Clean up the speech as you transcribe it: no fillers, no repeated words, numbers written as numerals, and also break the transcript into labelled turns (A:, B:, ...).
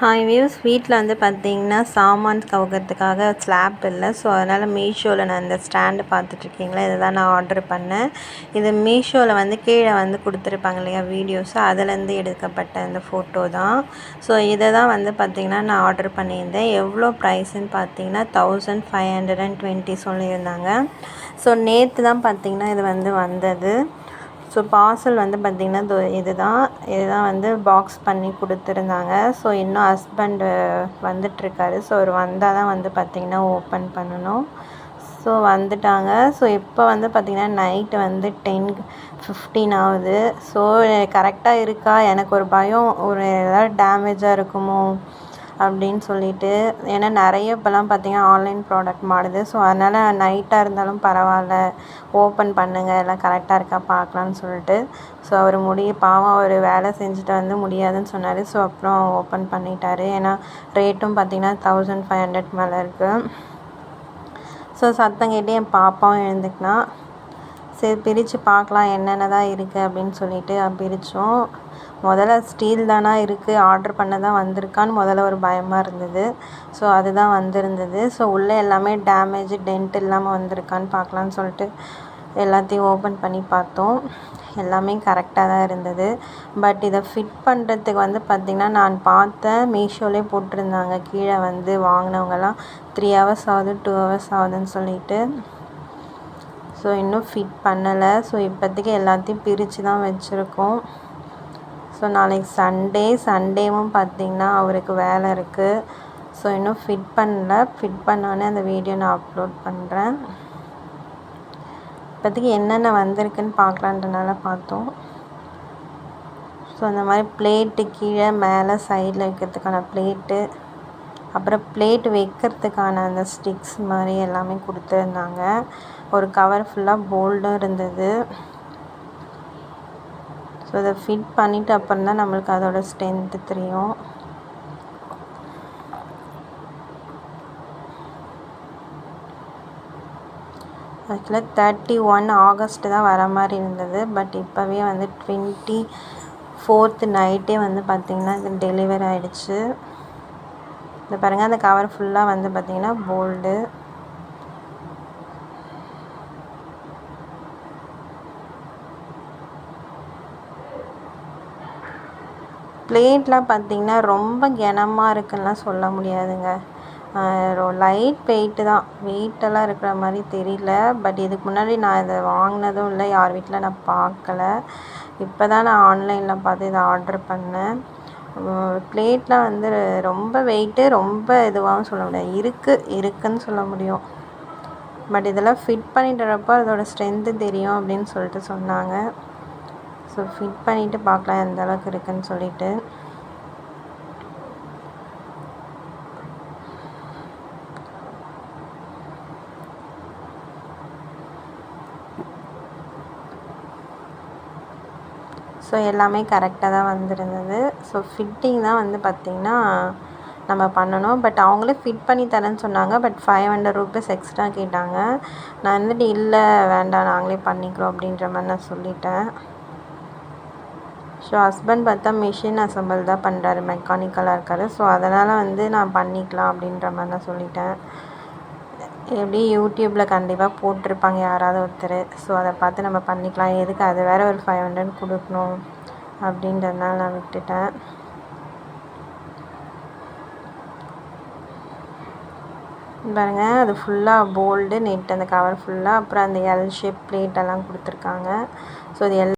A: Hi views, வீட்டில் வந்து பார்த்தீங்கன்னா சாமான் கவுக்கிறதுக்காக ஸ்லாப் இல்லை. ஸோ அதனால் மீஷோவில் நான் இந்த ஸ்டாண்டு பார்த்துட்ருக்கீங்களா, இதை தான் நான் ஆர்டர் பண்ணேன். இது மீஷோவில் வந்து கீழே வந்து கொடுத்துருப்பாங்க இல்லையா வீடியோஸ், அதுலேருந்து எடுக்கப்பட்ட இந்த ஃபோட்டோ தான். ஸோ இதை தான் வந்து பார்த்திங்கன்னா நான் ஆர்டர் பண்ணியிருந்தேன். எவ்வளோ ப்ரைஸுன்னு பார்த்தீங்கன்னா 1520 சொல்லியிருந்தாங்க. ஸோ நேற்று தான் பார்த்திங்கன்னா இது வந்து வந்தது. ஸோ பார்சல் வந்து பார்த்திங்கன்னா இதுதான் வந்து பாக்ஸ் பண்ணி கொடுத்துருந்தாங்க. ஸோ இன்னும் ஹஸ்பண்டு வந்துட்டுருக்காரு. ஸோ அவர் வந்தால் தான் வந்து பார்த்திங்கன்னா ஓப்பன் பண்ணணும். ஸோ வந்துட்டாங்க. ஸோ இப்போ வந்து பார்த்திங்கன்னா நைட்டு வந்து 10:15 ஆகுது. ஸோ கரெக்டாக இருக்கா, எனக்கு ஒரு பயம், ஒரு ஏதாவது டேமேஜாக இருக்குமோ அப்படின்னு சொல்லிட்டு. ஏன்னா நிறைய இப்போலாம் பார்த்திங்கன்னா ஆன்லைன் ப்ராடக்ட் மாடுது. ஸோ அதனால் நைட்டாக இருந்தாலும் பரவாயில்ல, ஓப்பன் பண்ணுங்கள், எல்லாம் கரெக்டாக இருக்கா பார்க்கலான்னு சொல்லிட்டு. ஸோ அவர் பாவம் அவர் வேலை செஞ்சுட்டு வந்து முடியாதுன்னு சொன்னார். ஸோ அப்புறம் ஓப்பன் பண்ணிட்டார். ஏன்னா ரேட்டும் பார்த்திங்கன்னா 1500 மேலே இருக்குது. ஸோ சத்தம் கேட்டு என் பாப்பாவும் எழுந்துக்கினா. சரி பிரித்து பார்க்கலாம் என்னென்ன தான் இருக்குது அப்படின்னு சொல்லிட்டு பிரித்தோம். முதல்ல ஸ்டீல் தானா இருக்குது, ஆர்டர் பண்ண தான் வந்திருக்கான்னு முதல்ல ஒரு பயமாக இருந்தது. ஸோ அதுதான் வந்திருந்தது. ஸோ உள்ளே எல்லாமே டேமேஜ் டென்ட் இல்லாமல் வந்திருக்கான்னு பார்க்கலான்னு சொல்லிட்டு எல்லாத்தையும் ஓப்பன் பண்ணி பார்த்தோம். எல்லாமே கரெக்டாக தான் இருந்தது. பட் இதை ஃபிட் பண்ணுறதுக்கு வந்து பார்த்திங்கன்னா நான் பார்த்தேன், மீஷோலேயே போட்டிருந்தாங்க கீழே வந்து வாங்கினவங்கலாம் 3 hours ஆகுது, 2 hours ஆகுதுன்னு சொல்லிட்டு. ஸோ இன்னும் ஃபிட் பண்ணலை. ஸோ இப்போதைக்கு எல்லாத்தையும் பிரித்து தான் வச்சுருக்கோம். ஸோ நாளைக்கு சண்டேவும் பார்த்திங்கன்னா அவருக்கு வேலை இருக்குது. ஸோ இன்னும் ஃபிட் பண்ணல. ஃபிட் பண்ணோன்னே அந்த வீடியோ நான் அப்லோட் பண்ணுறேன். இப்போதைக்கு என்னென்ன வந்திருக்குன்னு பார்க்கலான்றனால பார்த்தோம். ஸோ இந்த மாதிரி பிளேட்டு கீழே மேலே சைடில் வைக்கிறதுக்கான பிளேட்டு, அப்புறம் பிளேட் வைக்கிறதுக்கான அந்த ஸ்டிக்ஸ் மாதிரி எல்லாமே கொடுத்துருந்தாங்க. ஒரு கவர் ஃபுல்லாக போல்டும் இருந்தது. ஸோ இதை ஃபிட் பண்ணிவிட்டு அப்புறம் தான் நம்மளுக்கு அதோட ஸ்ட்ரென்த்து தெரியும். ஆக்சுவலாக 31 ஆகஸ்ட் தான் வர மாதிரி இருந்தது. பட் இப்போவே வந்து 24th நைட்டே வந்து பார்த்திங்கன்னா இது டெலிவரி ஆகிடுச்சு. இந்த பாருங்கள், அந்த கவர் ஃபுல்லாக வந்து பார்த்திங்கன்னா போல்டு. பிளேட்லாம் பார்த்திங்கன்னா ரொம்ப கனமாக இருக்குன்னுலாம் சொல்ல முடியாதுங்க. லைட் வெயிட்டு தான், வெயிட்டெல்லாம் இருக்கிற மாதிரி தெரியல. பட் இதுக்கு முன்னாடி நான் இதை வாங்கினதும் இல்லை, யார் வீட்டில் நான் பார்க்கல. இப்போ தான் நான் ஆன்லைனில் பார்த்து இதை ஆர்டர் பண்ணேன். பிளேட்லாம் வந்து ரொம்ப வெயிட்டு, ரொம்ப இதுவாகவும் சொல்ல முடியாது, இருக்குன்னு சொல்ல முடியும். பட் இதெல்லாம் ஃபிட் பண்ணிட்டுறப்போ அதோடய ஸ்ட்ரென்த்து தெரியும் அப்படின்னு சொல்லிட்டு சொன்னாங்க. ஸோ ஃபிட் பண்ணிவிட்டு பார்க்கலாம் எந்த அளவுக்கு இருக்குதுன்னு சொல்லிட்டு. ஸோ எல்லாமே கரெக்டாக தான் வந்திருந்தது. ஸோ ஃபிட்டிங் தான் வந்து பார்த்திங்கன்னா நம்ம பண்ணணும். பட் அவங்களே ஃபிட் பண்ணி தரேன்னு சொன்னாங்க. பட் 500 rupees எக்ஸ்ட்ரா கேட்டாங்க. நான் வந்துட்டு இல்லை வேண்டாம், நாங்களே பண்ணிக்கிறோம் அப்படின்ற மாதிரி நான் சொல்லிட்டேன். ஸோ ஹஸ்பண்ட் பார்த்தா மிஷின் அசம்பிள் தான் பண்ணுறாரு, மெக்கானிக்கலாக இருக்கார். ஸோ அதனால் வந்து நான் பண்ணிக்கலாம் அப்படின்ற மாதிரி நான் சொல்லிட்டேன். எப்படி யூடியூப்பில் கண்டிப்பாக போட்டிருப்பாங்க யாராவது ஒருத்தர். ஸோ அதை பார்த்து நம்ம பண்ணிக்கலாம், எதுக்கு அது வேறு ஒரு 500 கொடுக்கணும் அப்படின்றதுனால நான் விட்டுட்டேன். பாருங்கள், அது ஃபுல்லாக போல்டு நெட், அந்த கவர் ஃபுல்லாக, அப்புறம் அந்த எல் ஷேப் பிளேட்டெல்லாம் கொடுத்துருக்காங்க. ஸோ அது